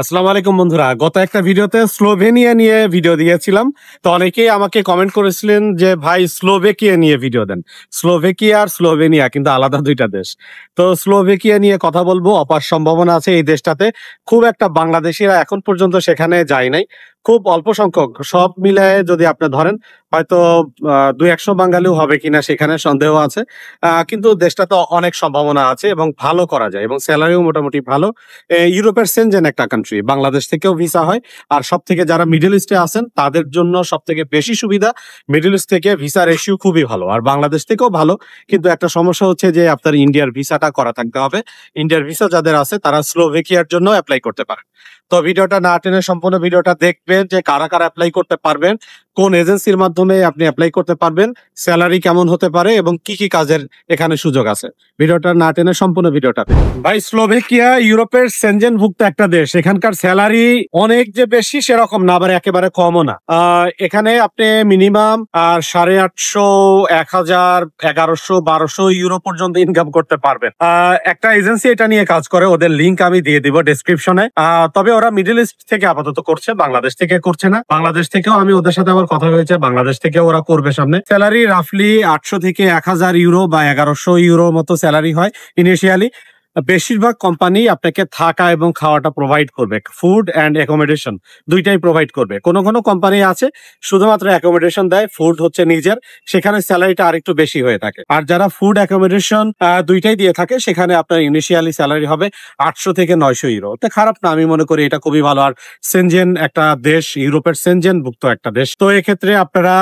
আসসালামু আলাইকুম বন্ধুরা। গত একটা ভিডিওতে স্লোভেনিয়া নিয়ে ভিডিও দিয়েছিলাম। তো অনেকেই আমাকে কমেন্ট করেছিলেন যে ভাই স্লোভেকিয়া নিয়ে ভিডিও দেন। স্লোভেকিয়া আর স্লোভেনিয়া কিন্তু আলাদা ২ টা দেশ। তো স্লোভেকিয়া নিয়ে কথা বলবো। অপার সম্ভাবনা আছে এই দেশটাতে। খুব একটা বাংলাদেশীরা এখন পর্যন্ত সেখানে যায় নাই। খুব অল্প সংখ্যক সব মিলায়ে যদি আপনি ধরেন হয়তো ২-১০০ বাঙালিও হবে কিনা সেখানে সন্দেহ আছে। কিন্তু দেশটাতে অনেক সম্ভাবনা আছে এবং ভালো করা যায় এবং সেলারিও মোটামুটি ভালো। ইউরোপের সেনজেন একটা কান্ট্রি। বাংলাদেশ থেকেও ভিসা হয়। আর সবথেকে যারা মিডল ইস্টে আছেন তাদের জন্য সবথেকে বেশি সুবিধা মিডল ইস্ট থেকে ভিসা রেশিও খুবই ভালো। আর বাংলাদেশ থেকেও ভালো। কিন্তু একটা সমস্যা হচ্ছে যে আপনার ইন্ডিয়ার ভিসাটা করা থাকতে হবে। ইন্ডিয়ার ভিসা যাদের আছে তারা স্লোভেকিয়ার জন্য এপ্লাই করতে পারেন। তো ভিডিওটা না টেনে সম্পূর্ণ ভিডিওটা দেখবেন যে কারা এপ্লাই করতে পারবেন, কোন এজেন্সির মাধ্যমে আপনি এপ্লাই করতে পারবেন, সেলারি কেমন হতে পারে এবং কি কাজের এখানে সুযোগ আছে। ভিডিওটা না টেনে সম্পূর্ণ ভিডিওটা দেখুন। ভাই স্লোভেকিয়া ইউরোপের সেনজেনভুক্ত একটা দেশ। এখানকার সেলারি অনেক যে বেশি সেরকম না, আবার একেবারে কমও না। এখানে আপনি মিনিমাম 850, 1000, 1100, 1200 ইউরো পর্যন্ত ইনকাম করতে পারবেন। একটা এজেন্সি এটা নিয়ে কাজ করে, ওদের লিঙ্ক আমি দিয়ে দিব ডেসক্রিপশনে। তবে ওরা মিডল ইস্ট থেকে আপাতত করছে, বাংলাদেশ থেকে করছে না। বাংলাদেশ থেকেও আমি ওদের সাথে আমার কথা হয়েছে, বাংলাদেশ থেকে ওরা করবে সামনে। স্যালারি রাফলি 800 থেকে 1000 ইউরো বা 1100 ইউরো মতো স্যালারি হয় ইনিশিয়ালি। বেশিরভাগ কোম্পানি আপনাকে থাকা এবং খাওয়াটা প্রোভাইড করবে, ফুড অ্যান্ড অ্যাকোমোডেশন দুইটাই প্রোভাইড করবে। কোনো কোম্পানি আছে শুধুমাত্র অ্যাকোমোডেশন দেয়, ফুড হচ্ছে নিজের, সেখানে স্যালারিটা আরেকটু বেশি হয়ে থাকে। আর যারা ফুড অ্যাকোমোডেশন দুইটাই দিয়ে থাকে সেখানে আপনার ইনিশিয়ালি স্যালারি হবে 800 থেকে 900 ইউরো। তো খারাপ না, আমি মনে করি এটা খুবই ভালো। আর সেনজেন একটা দেশ, ইউরোপের সেনজেন ভুক্ত একটা দেশ। তো এক্ষেত্রে আপনারা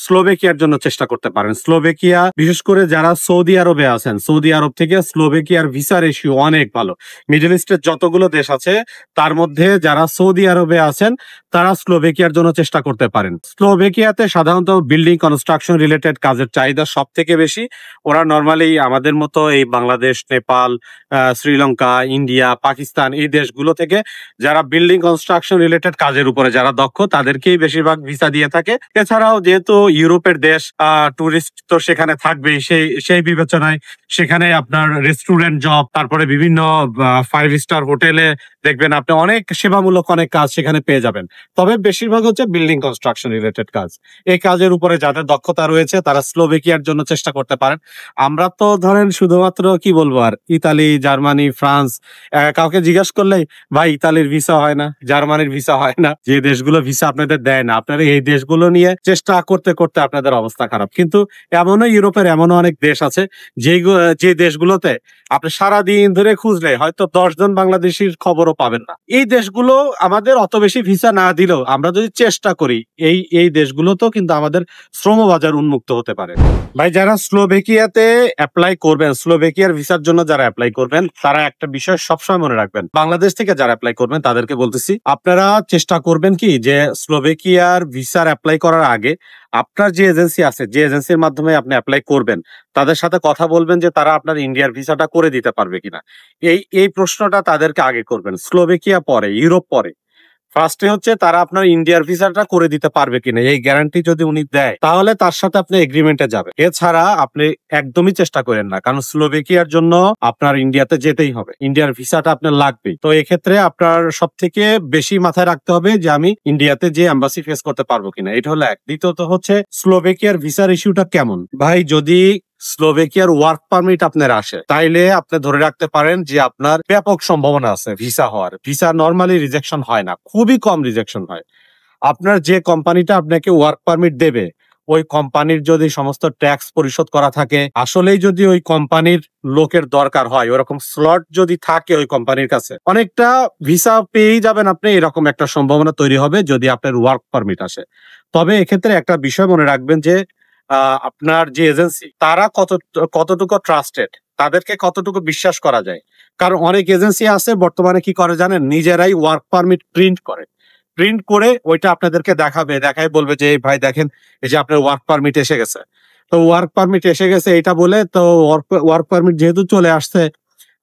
স্লোভেকিয়ার জন্য চেষ্টা করতে পারেন। স্লোভেকিয়া বিশেষ করে যারা সৌদি আরবে আছেন, সৌদি আরব থেকে স্লোভেকিয়ার ভিসা রেশিও অনেক ভালো। মিডল ইস্টের যতগুলো দেশ আছে তার মধ্যে যারা সৌদি আরবে আছেন তারা স্লোভেকিয়ার জন্য চেষ্টা করতে পারেন। স্লোভেকিয়াতে সাধারণত বিল্ডিং কনস্ট্রাকশন রিলেটেড কাজের চাহিদা সব থেকে বেশি। ওরা নর্মালি আমাদের মতো এই বাংলাদেশ, নেপাল, শ্রীলঙ্কা, ইন্ডিয়া, পাকিস্তান এই দেশগুলো থেকে যারা বিল্ডিং কনস্ট্রাকশন রিলেটেড কাজের উপরে যারা দক্ষ তাদেরকেই বেশিরভাগ ভিসা দিয়ে থাকে। এছাড়াও যেহেতু ইউরোপের দেশ, টুরিস্ট তো সেখানে থাকবেই, সেই বিবেচনায় সেখানে আপনার রেস্টুরেন্ট জব, তারপরে বিভিন্ন 5 স্টার হোটেলে দেখবেন আপনি অনেক সেবামূলক অনেক কাজ সেখানে পেয়ে যাবেন। তবে বেশিরভাগ হচ্ছে বিল্ডিং কনস্ট্রাকশন রিলেটেড কাজ। এই কাজের উপরে যাদের দক্ষতা রয়েছে তারা স্লোভেকিয়ার জন্য চেষ্টা করতে পারেন। আমরা তো ধরেন শুধুমাত্র কি বলবো আর ইতালি, জার্মানি, ফ্রান্স, কাউকে জিজ্ঞাসা করলেই ভাই ইতালির ভিসা হয় না, জার্মানির ভিসা হয় না, যে দেশগুলো ভিসা আপনাদের দেয় না, আপনারা এই দেশগুলো নিয়ে চেষ্টা করতে করতে আপনাদের অবস্থা খারাপ। কিন্তু এমনও ইউরোপের এমনও অনেক দেশ আছে যে দেশগুলোতে আপনি সারাদিন ধরে খুঁজলে হয়তো 10 জন বাংলাদেশির খবরও পাবেন না। এই দেশগুলো আমাদের অত বেশি ভিসা না দিলেও আমরা যদি চেষ্টা করি এই দেশগুলোতেও কিন্তু আমাদের শ্রমবাজার উন্মুক্ত হতে পারে। ভাই যারা স্লোভেকিয়াতে অ্যাপ্লাই করবেন, স্লোভেকিয়ার ভিসার জন্য যারা অ্যাপ্লাই করবেন তারা একটা বিষয় সবসময় মনে রাখবেন। বাংলাদেশ থেকে যারা অ্যাপ্লাই করবেন তাদেরকে বলতেছি, আপনারা চেষ্টা করবেন কি যে স্লোভেকিয়ার ভিসার অ্যাপ্লাই করার আগে আপনার যে এজেন্সি আছে, যে এজেন্সির মাধ্যমে আপনি অ্যাপ্লাই করবেন তাদের সাথে কথা বলবেন যে তারা আপনার ইন্ডিয়ার ভিসাটা করে দিতে পারবে কিনা। এই প্রশ্নটা তাদেরকে আগে করবেন। স্লোভেকিয়া পরে, ইউরোপ পরে। ফার্স্টে হচ্ছে তারা আপনার ইন্ডিয়ার ভিসাটা করে দিতে পারবে কিনা, এই গ্যারান্টি যদি উনি দেয় তাহলে তার সাথে আপনি এগ্রিমেন্টে যাবেন। এছাড়া আপনি একদমই চেষ্টা করেন না, কারণ স্লোভেকিয়ার জন্য আপনার ইন্ডিয়াতে যেতেই হবে, ইন্ডিয়ার ভিসাটা আপনার লাগবেই। তো এক্ষেত্রে আপনার সব থেকে বেশি মাথায় রাখতে হবে যে আমি ইন্ডিয়াতে যে এম্বাসি ফেস করতে পারবো কিনা, এটা হলো এক। দ্বিতীয়ত হচ্ছে স্লোভেকিয়ার ভিসার ইস্যুটা কেমন। ভাই যদি স্লোভেকিয়ার ওয়ার্ক পারমিট আপনার আসে তাইলে আপনি ধরে রাখতে পারেন যে আপনার ব্যাপক সম্ভাবনা আছে ভিসা হওয়ার। ভিসা নর্মালি রিজেকশন হয় না, খুবই কম রিজেকশন হয়। আপনার যে কোম্পানিটা আপনাকে ওয়ার্ক পারমিট দেবে ওই কোম্পানির যদি সমস্ত ট্যাক্স পরিশোধ করা থাকে, আসলেই যদি ওই কোম্পানির লোকের দরকার হয়, ওরকম স্লট যদি থাকে ওই কোম্পানির কাছে, অনেকটা ভিসা পেয়েই যাবেন আপনি, এরকম একটা সম্ভাবনা তৈরি হবে যদি আপনার ওয়ার্ক পারমিট আসে। তবে এক্ষেত্রে একটা বিষয় মনে রাখবেন যে আপনার যে এজেন্সি তারা কতটুকু ট্রাস্টেড, তাদেরকে কতটুকু বিশ্বাস করা যায়। কারণ অনেক এজেন্সি আছে বর্তমানে কি করে জানেন, নিজেরাই ওয়ার্ক পারমিট প্রিন্ট করে ওইটা আপনাদেরকে দেখায় বলবে যে ভাই দেখেন এই যে আপনার ওয়ার্ক পারমিট এসে গেছে। তো ওয়ার্ক পারমিট এসে গেছে এটা বলে, তো ওয়ার্ক পারমিট যেহেতু চলে আসছে,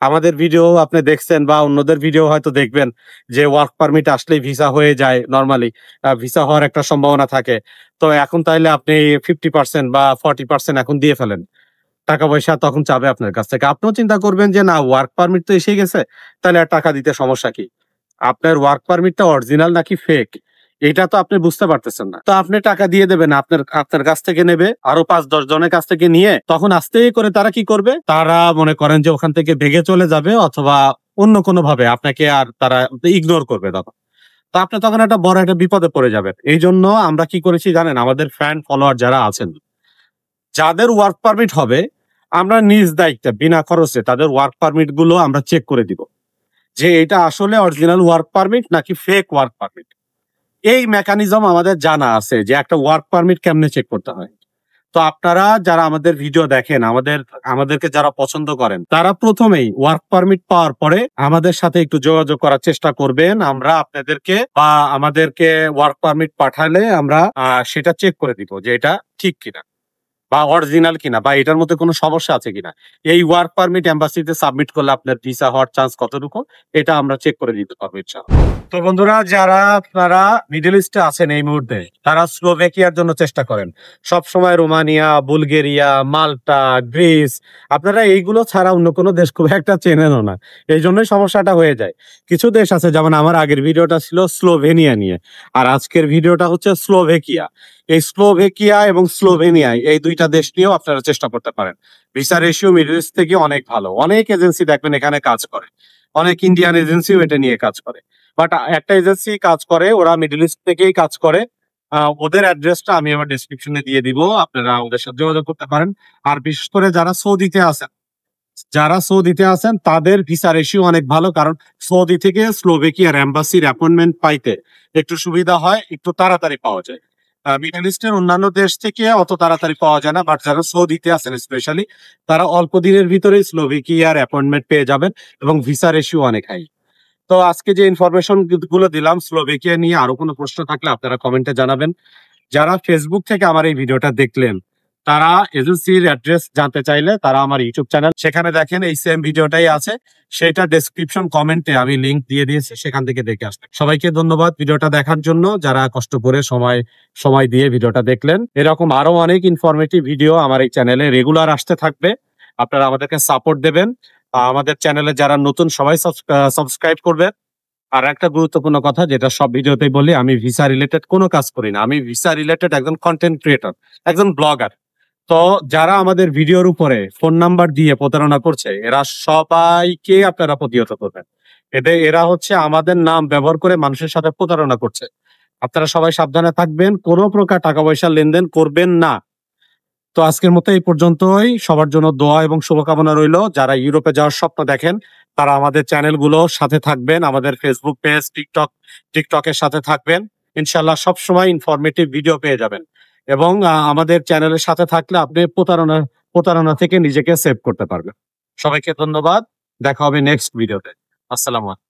আমাদের ভিডিও আপনি দেখছেন বা অন্যদের ভিডিও হয়তো দেখবেন যে ওয়ার্ক পারমিট আসলেই ভিসা হয়ে যায়, নর্মালি ভিসা হওয়ার একটা সম্ভাবনা থাকে। তো এখন তাইলে আপনি 50% বা 40% এখন দিয়ে ফেলেন, টাকা পয়সা তখন চাবে আপনার কাছ থেকে। আপনিও চিন্তা করবেন যে না ওয়ার্ক পারমিট তো এসে গেছে, তাহলে আর টাকা দিতে সমস্যা কি। আপনার ওয়ার্ক পারমিটটা অরিজিনাল নাকি ফেক, এটা তো আপনি বুঝতে পারতেছেন না। তো আপনি টাকা দিয়ে দেবেন, আপনার আপনার কাছ থেকে নেবে, আরো 5-10 জনের কাছ থেকে নিয়ে তখন আস্তে করে তারা কি করবে, তারা মনে করেন যে ওখান থেকে ভেগে চলে যাবে, অথবা অন্য কোনো ভাবে আপনাকে আর তারা ইগনোর করবে তখন। তো আপনি তখন একটা বড় একটা বিপদে পড়ে যাবেন। এই জন্য আমরা কি করেছি জানেন, আমাদের ফ্যান ফলোয়ার যারা আছেন, যাদের ওয়ার্ক পারমিট হবে, আমরা নিজ দায়িত্বে বিনা খরচে তাদের ওয়ার্ক পারমিট গুলো আমরা চেক করে দিব যে এটা আসলে অরিজিনাল ওয়ার্ক পারমিট নাকি ফেক ওয়ার্ক পারমিট। এই মেকানিজম আমাদের জানা আছে যে একটা ওয়ার্ক পারমিট কেমনে চেক করতে হয়। তো আপনারা যারা আমাদের ভিডিও দেখেন, আমাদেরকে যারা পছন্দ করেন, তারা প্রথমেই ওয়ার্ক পারমিট পাওয়ার পরে আমাদের সাথে একটু যোগাযোগ করার চেষ্টা করবেন। আমরা আপনাদেরকে বা আমাদেরকে ওয়ার্ক পারমিট পাঠালে আমরা সেটা চেক করে দিব যে এটা ঠিক কিনা বা অরিজিনাল কিনা, বা এটার মধ্যে কোনো সমস্যা আছে কিনা। এই ওয়ার্ক পারমিট এম্বাসিতে সাবমিট করলে আপনার ভিসা হওয়ার চান্স কতটুকু, এটা আমরা চেক করে দিতে পারবো ইনশাআল্লাহ। তো বন্ধুরা, যারা আপনারা মিডল ইস্টে আছেন এই মুহূর্তে, তারা স্লোভেকিয়ার জন্য চেষ্টা করেন। সব সময় রোমানিয়া, বুলগেরিয়া, মাল্টা, গ্রিস, আপনারা এইগুলো ছাড়া অন্য কোনো দেশ খুব একটা চেনেনও না। এই জন্যই সমস্যাটা হয়ে যায়। কিছু দেশ আছে, যেমন আমার আগের ভিডিওটা ছিল স্লোভেনিয়া নিয়ে, আর আজকের ভিডিওটা হচ্ছে স্লোভেকিয়া। এই স্লোভেকিয়া এবং স্লোভেনিয়া, এই দুইটা দেশ নিয়েও আপনারা চেষ্টা করতে পারেন। ভিসা রেশিও মিডল ইস্ট থেকে অনেক ভালো। অনেক এজেন্সি দেখবেন এখানে কাজ করে, অনেক ইন্ডিয়ান এজেন্সিও এটা নিয়ে কাজ করে। বাট একটা এজেন্সি কাজ করে, ওরা মিডল ইস্ট থেকেই কাজ করে। ওদের অ্যাড্রেসটা আমি আমার ডেসক্রিপশনে দিয়ে দিব, আপনারা ওদের সাথে যোগাযোগ করতে পারেন। আর বিশেষ করে যারা সৌদিতে আছেন তাদের ভিসা রেশিও অনেক ভালো, কারণ সৌদি থেকে স্লোভেকিয়ার এম্বাসির অ্যাপয়েন্টমেন্ট পাইতে একটু সুবিধা হয়, একটু তাড়াতাড়ি পাওয়া যায়। মিডল ইস্টের অন্যান্য দেশ থেকে অত তাড়াতাড়ি পাওয়া যায় না, বাট যারা সৌদিতে আছেন স্পেশালি, তারা অল্প দিনের ভিতরেই স্লোভেকিয়ার অ্যাপয়েন্টমেন্ট পেয়ে যাবেন, এবং ভিসা রেশিও অনেক হাই। তো আজকে যে ইনফরমেশন গুলো দিলাম স্লোভেকিয়া নিয়ে, আরো কোনো প্রশ্ন থাকলে আপনারা কমেন্টে জানাবেন। যারা ফেসবুক থেকে আমার এই ভিডিওটা দেখলেন, তারা এজেন্সির অ্যাড্রেস জানতে চাইলে তারা আমার ইউটিউব চ্যানেল, সেখানে দেখেন এই সেম ভিডিওটাই আছে, সেটা ডেসক্রিপশন কমেন্টে আমি লিংক দিয়ে দিয়েছি, সেখান থেকে দেখে আসবেন। সবাইকে ধন্যবাদ ভিডিওটা দেখার জন্য, যারা কষ্ট করে সময় দিয়ে ভিডিওটা দেখলেন। এরকম আরো অনেক ইনফরমেটিভ ভিডিও আমার এই চ্যানেলে রেগুলার আসতে থাকবে। আপনারা আমাদেরকে সাপোর্ট দেবেন। আমাদের চ্যানেলে যারা নতুন, সবাই সাবস্ক্রাইব করবে। আর একটা গুরুত্বপূর্ণ কথা, যেটা সব ভিডিওতেই বলি, আমি ভিসা রিলেটেড কোনো কাজ করি না। আমি ভিসা রিলেটেড একজন কন্টেন্ট ক্রিয়েটর, একজন ব্লগার। তো যারা আমাদের ভিডিওর উপরে ফোন নাম্বার দিয়ে প্রতারণা করছে, এরা সবাইকে আপনারা প্রতিহত করবেন। এরা হচ্ছে আমাদের নাম ব্যবহার করে মানুষের সাথে প্রতারণা করছে। আপনারা সবাই সাবধানে থাকবেন, কোনো প্রকার টাকা পয়সা লেনদেন করবেন না। তো আজকের মতো এই পর্যন্তই। সবার জন্য দোয়া এবং শুভকামনা রইল। যারা ইউরোপে যাওয়ার স্বপ্ন দেখেন, তারা আমাদের চ্যানেলগুলো সাথে থাকবেন, আমাদের ফেসবুক পেজ, টিকটকের সাথে থাকবেন। ইনশাল্লাহ সবসময় ইনফরমেটিভ ভিডিও পেয়ে যাবেন, এবং আমাদের চ্যানেলের সাথে থাকলে আপনি প্রতারণা থেকে নিজেকে সেভ করতে পারবেন। সবাইকে ধন্যবাদ। দেখা হবে নেক্সট ভিডিওতে। আসসালামু আলাইকুম।